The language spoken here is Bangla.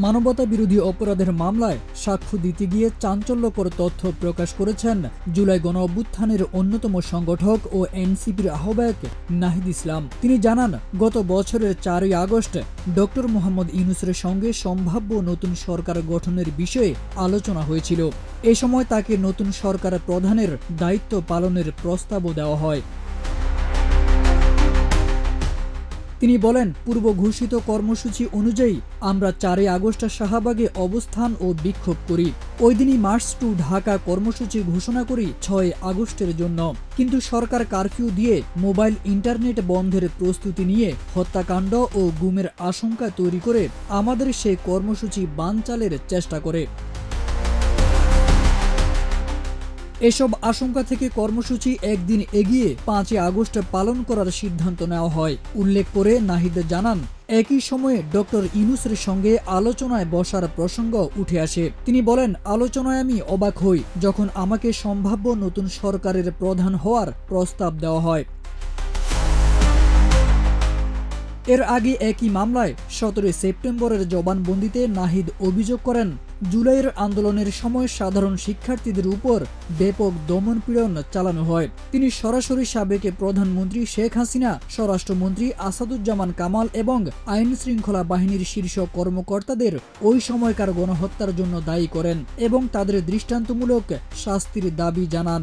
মানবতা বিরোধী অপরাধের মামলায় সাক্ষ্য দিতে গিয়ে চাঞ্চল্যকর তথ্য প্রকাশ করেছেন জুলাই গণঅভ্যুত্থানের অন্যতম সংগঠক ও এনসিপির আহ্বায়ক নাহিদ ইসলাম। তিনি জানান, গত বছরের 4ই আগস্ট ডক্টর মোহাম্মদ ইউনূসের সঙ্গে সম্ভাব্য নতুন সরকার গঠনের বিষয়ে আলোচনা হয়েছিল। এ সময় তাকে নতুন সরকার প্রধানের দায়িত্ব পালনের প্রস্তাবও দেওয়া হয়। তিনি বলেন, পূর্ব ঘোষিত কর্মসূচি অনুযায়ী আমরা 4ই আগস্ট শাহবাগে অবস্থান ও বিক্ষোভ করি। ওই দিনই মার্চ টু ঢাকা কর্মসূচি ঘোষণা করি 6 আগস্টের জন্য। কিন্তু সরকার কারফিউ দিয়ে মোবাইল ইন্টারনেট বন্ধের প্রস্তুতি নিয়ে হত্যাকাণ্ড ও গুমের আশঙ্কা তৈরি করে আমাদের সেই কর্মসূচি বানচালের চেষ্টা করে। এসব আশঙ্কা থেকে কর্মসূচি একদিন এগিয়ে 5 আগস্ট পালন করার সিদ্ধান্ত নেওয়া হয়। উল্লেখ করে নাহিদ জানান, একই সময়ে ডক্টর ইউনূসের সঙ্গে আলোচনায় বসার প্রসঙ্গ উঠে আসে। তিনি বলেন, আলোচনায় আমি অবাক হই যখন আমাকে সম্ভাব্য নতুন সরকারের প্রধান হওয়ার প্রস্তাব দেওয়া হয়। এর আগে একই মামলায় 17 সেপ্টেম্বরের জবানবন্দিতে নাহিদ অভিযোগ করেন, জুলাইয়ের আন্দোলনের সময় সাধারণ শিক্ষার্থীদের উপর ব্যাপক দমনপীড়ন চালানো হয়। তিনি সরাসরি সাবেক প্রধানমন্ত্রী শেখ হাসিনা, স্বরাষ্ট্রমন্ত্রী আসাদুজ্জামান কামাল এবং আইন শৃঙ্খলা বাহিনীর শীর্ষ কর্মকর্তাদের ওই সময়কার গণহত্যার জন্য দায়ী করেন এবং তাদের দৃষ্টান্তমূলক শাস্তির দাবি জানান।